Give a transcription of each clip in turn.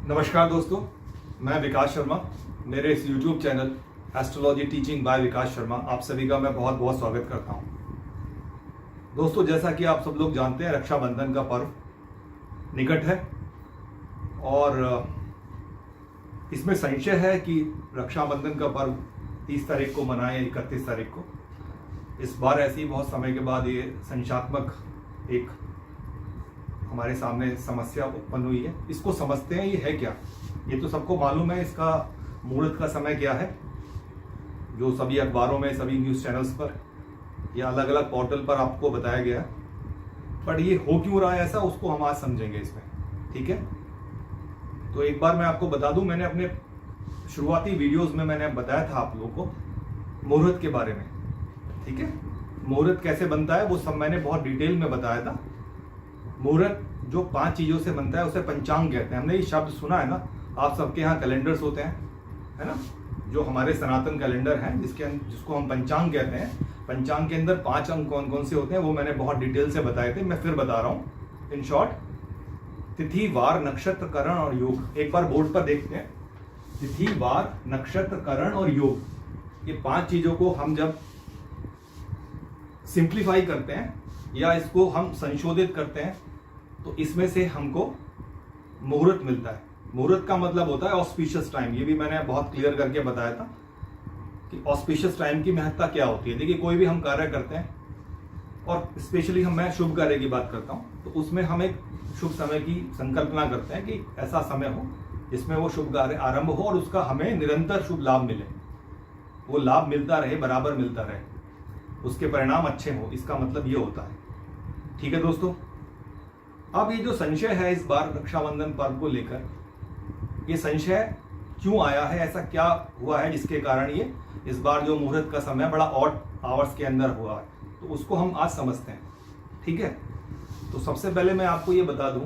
नमस्कार दोस्तों, मैं विकास शर्मा। मेरे इस YouTube channel astrology teaching by Vikas Sharma आप सभी का मैं बहुत बहुत स्वागत करता हूं। दोस्तों, जैसा कि आप सब लोग जानते हैं, रक्षाबंधन का पर्व निकट है और इसमें संशय है कि रक्षाबंधन का पर्व 30 तारीख को मनाएं या 31 तारीख को। इस बार ऐसे ही बहुत समय के बाद ये संशयात्मक एक हमारे सामने समस्या उत्पन्न हुई है। इसको समझते हैं, ये है क्या। ये तो सबको मालूम है इसका मुहूर्त का समय क्या है, जो सभी अखबारों में, सभी न्यूज़ चैनल्स पर या अलग अलग पोर्टल पर आपको बताया गया है। पर ये हो क्यों रहा है ऐसा, उसको हम आज समझेंगे इसमें, ठीक है। तो एक बार मैं आपको बता दूं, मैंने अपने शुरुआती वीडियोस में मैंने बताया था आप लोगों को मुहूर्त के बारे में, ठीक है। मुहूर्त कैसे बनता है वो सब मैंने बहुत डिटेल में बताया था। मुहूर्त जो 5 चीजों से बनता है उसे पंचांग कहते हैं। हमने ये शब्द सुना है ना, आप सबके यहाँ कैलेंडर्स होते हैं, है ना। जो हमारे सनातन कैलेंडर हैं जिसको हम पंचांग कहते हैं, पंचांग के अंदर 5 अंक कौन कौन से होते हैं वो मैंने बहुत डिटेल से बताए थे। मैं फिर बता रहा हूँ इन शॉर्ट। तिथि, वार, नक्षत्र, करण और योग। एक बार बोर्ड पर देखते हैं। तिथि, वार, नक्षत्र, करण और योग, ये 5 चीजों को हम जब सिंप्लीफाई करते हैं या इसको हम संशोधित करते हैं तो इसमें से हमको मुहूर्त मिलता है। मुहूर्त का मतलब होता है ऑस्पिशियस टाइम। ये भी मैंने बहुत क्लियर करके बताया था कि ऑस्पिशियस टाइम की महत्ता क्या होती है। देखिए, कोई भी हम कार्य करते हैं और स्पेशली मैं शुभ कार्य की बात करता हूं, तो उसमें हम एक शुभ समय की संकल्पना करते हैं कि ऐसा समय हो जिसमें वो शुभ कार्य आरंभ हो और उसका हमें निरंतर शुभ लाभ मिले, वो लाभ मिलता रहे, बराबर मिलता रहे, उसके परिणाम अच्छे हो। इसका मतलब ये होता है, ठीक है दोस्तों। अब ये जो संशय है इस बार रक्षाबंधन पर्व को लेकर, ये संशय क्यों आया है, ऐसा क्या हुआ है जिसके कारण ये इस बार जो मुहूर्त का समय बड़ा ऑड आवर्स के अंदर हुआ है, तो उसको हम आज समझते हैं, ठीक है। तो सबसे पहले मैं आपको ये बता दूं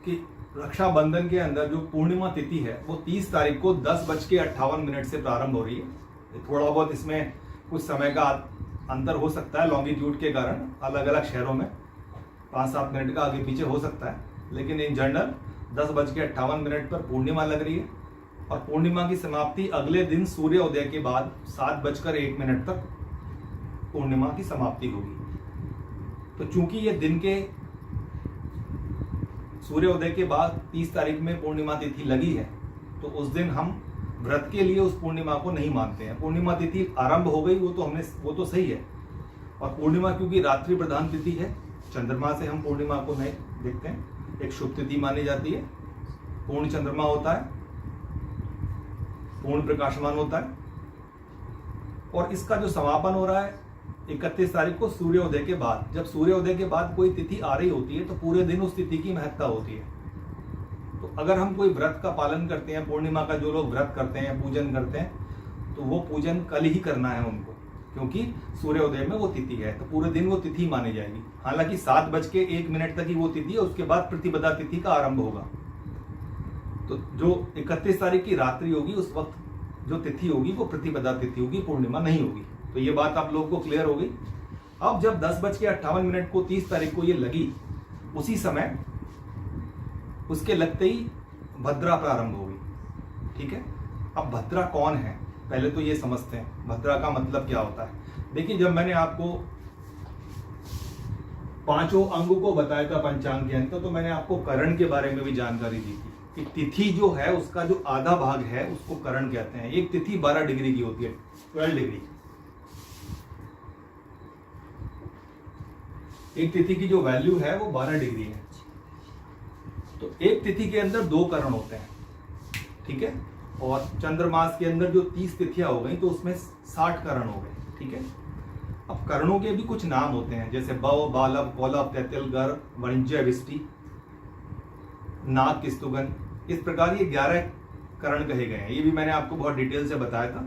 कि रक्षाबंधन के अंदर जो पूर्णिमा तिथि है वो 30 तारीख को 10:58 से प्रारंभ हो रही है। थोड़ा बहुत इसमें कुछ समय का अंतर हो सकता है लॉन्गिट्यूड के कारण, अलग अलग शहरों में 5-7 मिनट का आगे पीछे हो सकता है, लेकिन इन जनरल 10:58 पर पूर्णिमा लग रही है और पूर्णिमा की समाप्ति अगले दिन सूर्योदय के बाद 7:01 तक पूर्णिमा की समाप्ति होगी। तो चूंकि ये दिन के सूर्योदय के बाद 30 तारीख में पूर्णिमा तिथि लगी है, तो उस दिन हम व्रत के लिए उस पूर्णिमा को नहीं मानते हैं। पूर्णिमा तिथि आरंभ हो गई वो तो सही है, और पूर्णिमा क्योंकि रात्रि प्रधान तिथि है, चंद्रमा से हम पूर्णिमा को नहीं देखते हैं, एक शुभ तिथि मानी जाती है। पूर्ण चंद्रमा होता है, पूर्ण प्रकाशमान होता है, और इसका जो समापन हो रहा है 31 तारीख को सूर्योदय के बाद। जब सूर्योदय के बाद कोई तिथि आ रही होती है तो पूरे दिन उस तिथि की महत्ता होती है। तो अगर हम कोई व्रत का पालन करते हैं, पूर्णिमा का जो लोग व्रत करते हैं, पूजन करते हैं, तो वो पूजन कल ही करना है उनको, क्योंकि सूर्योदय में वो तिथि है, तो पूरे दिन वो तिथि मानी जाएगी। हालांकि 7:01 तक ही वो तिथि है, उसके बाद प्रतिपदा तिथि का आरंभ होगा। तो जो 31 तारीख की रात्रि होगी उस वक्त जो तिथि होगी वो प्रतिपदा तिथि होगी, पूर्णिमा नहीं होगी। तो ये बात आप लोगों को क्लियर हो गई। अब जब 10:58 को 30 तारीख को ये लगी, उसी समय उसके लगते ही भद्रा प्रारंभ हो गई, ठीक है। अब भद्रा कौन है पहले तो ये समझते हैं, भद्रा का मतलब क्या होता है। देखिए, जब मैंने आपको 5 अंगों को बताया था पंचांग के अंतर, तो मैंने आपको करण के बारे में भी जानकारी दी थी कि तिथि जो है उसका जो आधा भाग है उसको करण कहते हैं। एक तिथि 12 डिग्री की होती है, 12 डिग्री। एक तिथि की जो वैल्यू है वो 12 डिग्री है। तो एक तिथि के अंदर 2 करण होते हैं, ठीक है। और चंद्रमास के अंदर जो 30 तिथियां हो गई तो उसमें 60 करण हो गए, ठीक है। अब करणों के भी कुछ नाम होते हैं, जैसे बव, बालव, कौलव, तैतिल, गर, वाणिज्य, विष्टि, नाग, किस्तुगन। इस प्रकार ये 11 करण कहे गए हैं। ये भी मैंने आपको बहुत डिटेल से बताया था।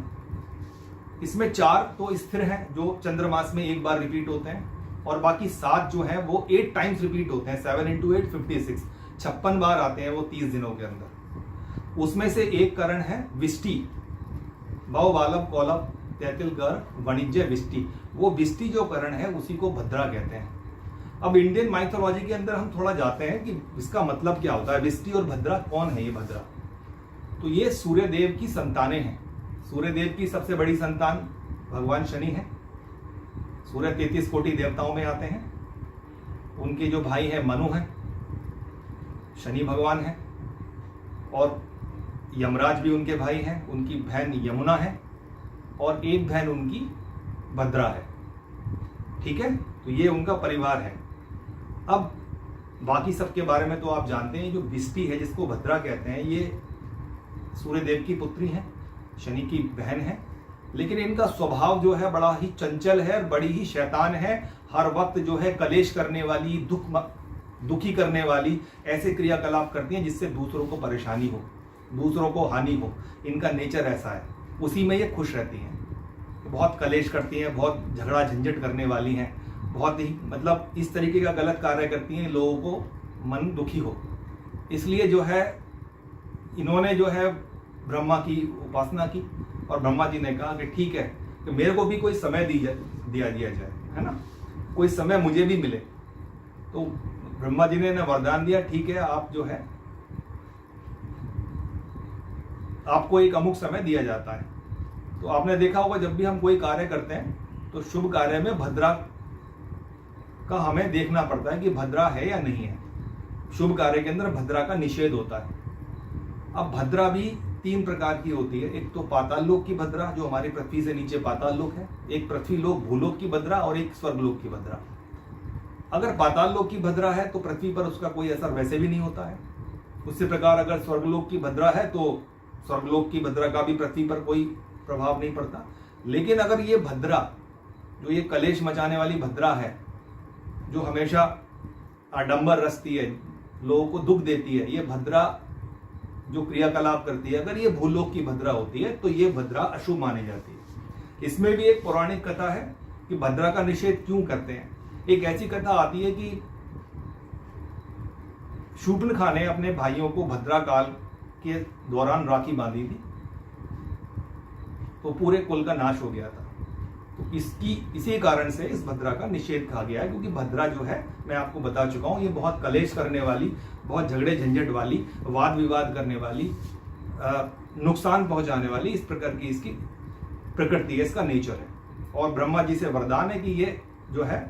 इसमें 4 तो स्थिर हैं जो चंद्रमास में एक बार रिपीट होते हैं, और बाकी 7 जो है वो 8 टाइम्स रिपीट होते हैं। 7 × 8 56, 56 बार आते हैं वो 30 दिनों के अंदर। उसमें से एक करण है विष्टि, बव, बालव, कौलव, तैतिल, गर, वाणिज्य, विष्टि। वो विष्टि जो करण है उसी को भद्रा कहते हैं। अब इंडियन माइथोलॉजी के अंदर हम थोड़ा जाते हैं कि इसका मतलब क्या होता है। विष्टि और भद्रा कौन है ये भद्रा? तो ये सूर्यदेव की संतानें हैं। सूर्यदेव की सबसे बड़ी संतान भगवान शनि है। सूर्य 33 कोटि देवताओं में आते हैं। उनके जो भाई है मनु है, शनि भगवान है, और यमराज भी उनके भाई हैं। उनकी बहन यमुना है और एक बहन उनकी भद्रा है। ठीक है, तो ये उनका परिवार है। अब बाकी सबके बारे में तो आप जानते हैं। जो विष्टि है जिसको भद्रा कहते हैं, ये सूर्यदेव की पुत्री है, शनि की बहन है। लेकिन इनका स्वभाव जो है बड़ा ही चंचल है और बड़ी ही शैतान है। हर वक्त जो है कलेश करने वाली, दुखी करने वाली ऐसे क्रियाकलाप करती हैं जिससे दूसरों को परेशानी हो, दूसरों को हानि हो। इनका नेचर ऐसा है, उसी में ये खुश रहती हैं। बहुत कलेश करती हैं, बहुत झगड़ा झंझट करने वाली हैं, बहुत ही मतलब इस तरीके का गलत कार्य करती हैं, लोगों को मन दुखी हो। इसलिए जो है इन्होंने जो है ब्रह्मा की उपासना की और ब्रह्मा जी ने कहा कि ठीक है कि मेरे को भी कोई समय दिया जाए, है ना, कोई समय मुझे भी मिले। तो ब्रह्मा जी ने वरदान दिया, ठीक है आप जो है आपको एक अमुक समय दिया जाता है। तो आपने देखा होगा जब भी हम कोई कार्य करते हैं तो शुभ कार्य में भद्रा का हमें देखना पड़ता है कि भद्रा है या नहीं है। शुभ कार्य के अंदर भद्रा का निषेध होता है। अब भद्रा भी 3 प्रकार की होती है। एक तो पाताल लोक की भद्रा जो हमारी पृथ्वी से नीचे पाताल लोक है, एक पृथ्वी लोक भूलोक की भद्रा और एक स्वर्ग लोक की भद्रा। अगर पाताल लोक की भद्रा है तो पृथ्वी पर उसका कोई असर वैसे भी नहीं होता है। उसी प्रकार अगर स्वर्गलोक की भद्रा है तो स्वर्गलोक की भद्रा का भी पृथ्वी पर कोई प्रभाव नहीं पड़ता। लेकिन अगर ये भद्रा जो ये कलेश मचाने वाली भद्रा है, जो हमेशा आडंबर रचती है, लोगों को दुख देती है, ये भद्रा जो क्रियाकलाप करती है, अगर ये भूलोक की भद्रा होती है तो ये भद्रा अशुभ मानी जाती है। इसमें भी एक पौराणिक कथा है कि भद्रा का निषेध क्यों करते हैं। एक ऐसी कथा आती है कि शूर्पणखा ने अपने भाइयों को भद्रा काल के दौरान राखी बांधी थी, तो पूरे कुल का नाश हो गया था। तो इसी कारण से इस भद्रा का निषेध कहा गया है, क्योंकि भद्रा जो है मैं आपको बता चुका हूं, ये बहुत कलेश करने वाली, बहुत झगड़े झंझट वाली, वाद विवाद करने वाली, नुकसान पहुंचाने वाली, इस प्रकार की इसकी प्रकृति है, इसका नेचर है। और ब्रह्मा जी से वरदान है कि ये जो है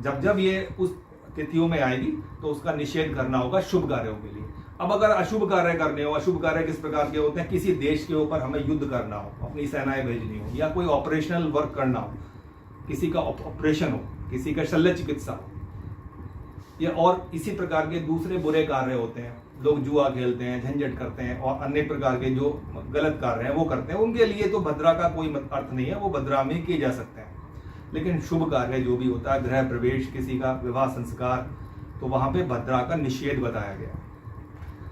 जब ये उस तिथियों में आएगी तो उसका निषेध करना होगा शुभ कार्यों के लिए। अब अगर अशुभ कार्य करने हो, अशुभ कार्य किस प्रकार के होते हैं, किसी देश के ऊपर हमें युद्ध करना हो, अपनी सेनाएं भेजनी हो, या कोई ऑपरेशनल वर्क करना हो, किसी का ऑपरेशन हो, किसी का शल्य चिकित्सा हो, या और इसी प्रकार के दूसरे बुरे कार्य होते हैं, लोग जुआ खेलते हैं, झंझट करते हैं और अन्य प्रकार के जो गलत कार्य हैं वो करते हैं, उनके लिए तो भद्रा का कोई अर्थ नहीं है, वो भद्रा में किए जा सकते हैं। लेकिन शुभ कार्य जो भी होता है, गृह प्रवेश, किसी का विवाह संस्कार, तो वहां पे भद्रा का निषेध बताया गया।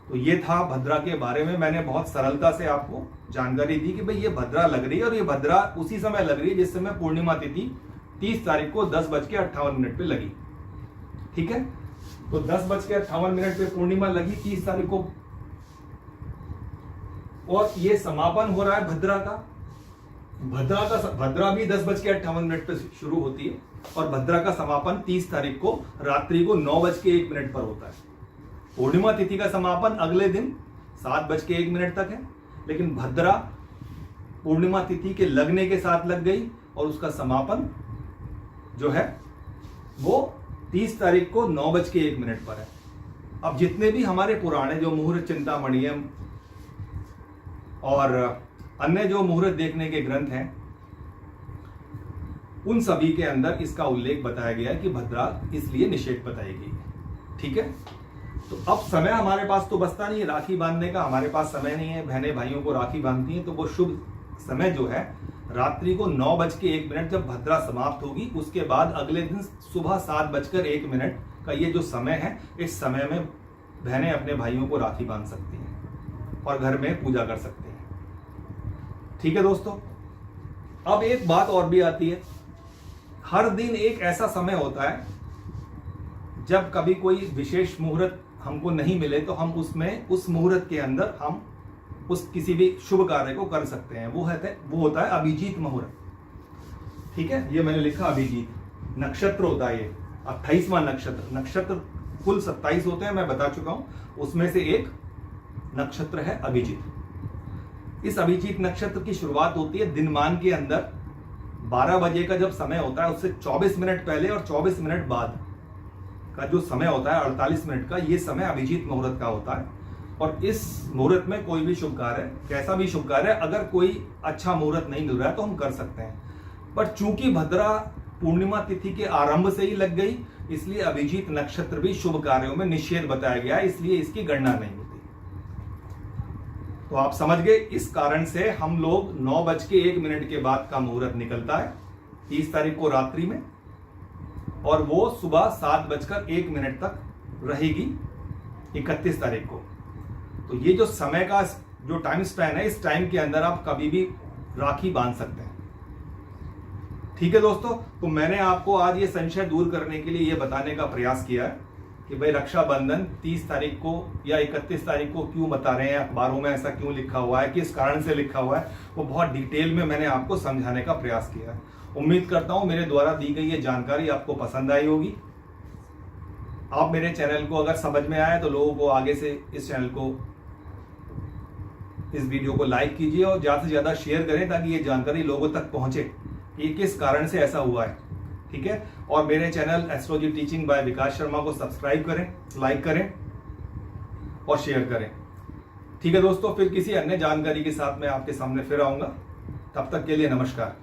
तो ये था भद्रा के बारे में। मैंने बहुत सरलता से आपको जानकारी दी कि भाई ये भद्रा लग रही है, और ये भद्रा उसी समय लग रही है जिस समय पूर्णिमा तिथि 30 तारीख को 10:58 पे लगी। ठीक है, तो 10:58 पे पूर्णिमा लगी 30 तारीख को, और ये समापन हो रहा है भद्रा का। भद्रा भी 10:58 पे शुरू होती है और भद्रा का समापन 30 तारीख को रात्रि को 9:01 पर होता है। पूर्णिमा तिथि का समापन अगले दिन 7:01 तक है, लेकिन भद्रा पूर्णिमा तिथि के लगने के साथ लग गई और उसका समापन जो है वो 30 तारीख को 9:01 पर है। अब जितने भी हमारे पुराने जो मुहूर्त चिंतामणि और अन्य जो मुहूर्त देखने के ग्रंथ हैं, उन सभी के अंदर इसका उल्लेख बताया गया है कि भद्रा इसलिए निषेध बताई गई है। ठीक है, तो अब समय हमारे पास तो बचता नहीं है राखी बांधने का, हमारे पास समय नहीं है, बहनें भाइयों को राखी बांधती हैं, तो वो शुभ समय जो है रात्रि को 9:01 जब भद्रा समाप्त होगी, उसके बाद अगले दिन सुबह 7:01 का ये जो समय है, इस समय में बहनें अपने भाइयों को राखी बांध सकती हैं और घर में पूजा कर सकती हैं। ठीक है दोस्तों, अब एक बात और भी आती है, हर दिन एक ऐसा समय होता है जब कभी कोई विशेष मुहूर्त हमको नहीं मिले तो हम उसमें उस मुहूर्त के अंदर हम उस किसी भी शुभ कार्य को कर सकते हैं। वो होता है अभिजीत मुहूर्त। ठीक है, ये मैंने लिखा अभिजीत, नक्षत्र होता है ये, 28वां नक्षत्र कुल 27 होते हैं, मैं बता चुका हूं, उसमें से एक नक्षत्र है अभिजीत। इस अभिजीत नक्षत्र की शुरुआत होती है दिनमान के अंदर 12 बजे का जब समय होता है, उससे 24 मिनट पहले और 24 मिनट बाद का जो समय होता है 48 मिनट का, ये समय अभिजीत मुहूर्त का होता है। और इस मुहूर्त में कोई भी शुभ कार्य, कैसा भी शुभ कार्य, अगर कोई अच्छा मुहूर्त नहीं मिल रहा है तो हम कर सकते हैं। पर चूंकि भद्रा पूर्णिमा तिथि के आरंभ से ही लग गई, इसलिए अभिजीत नक्षत्र भी शुभ कार्यों में निषेध बताया गया, इसलिए इसकी गणना नहीं होती। तो आप समझ गए, इस कारण से हम लोग 9:01 के बाद का मुहूर्त निकलता है 30 तारीख को रात्रि में, और वो सुबह 7:01 तक रहेगी 31 तारीख को। तो ये जो समय का जो टाइम स्पैन है, इस टाइम के अंदर आप कभी भी राखी बांध सकते हैं। ठीक है दोस्तों, तो मैंने आपको आज ये संशय दूर करने के लिए ये बताने का प्रयास किया है कि भाई रक्षाबंधन 30 तारीख को या 31 तारीख को क्यों बता रहे हैं, अखबारों में ऐसा क्यों लिखा हुआ है, किस कारण से लिखा हुआ है, वो बहुत डिटेल में मैंने आपको समझाने का प्रयास किया है। उम्मीद करता हूं मेरे द्वारा दी गई ये जानकारी आपको पसंद आई होगी। आप मेरे चैनल को अगर समझ में आए तो लोगों को आगे से इस चैनल को, इस वीडियो को लाइक कीजिए और ज्यादा से ज्यादा शेयर करें, ताकि ये जानकारी लोगों तक पहुंचे कि किस कारण से ऐसा हुआ है। ठीक है, और मेरे channel astrology teaching by Vikas Sharma को सब्सक्राइब करें, लाइक करें और शेयर करें। ठीक है दोस्तों, फिर किसी अन्य जानकारी के साथ मैं आपके सामने फिर आऊंगा। तब तक के लिए नमस्कार।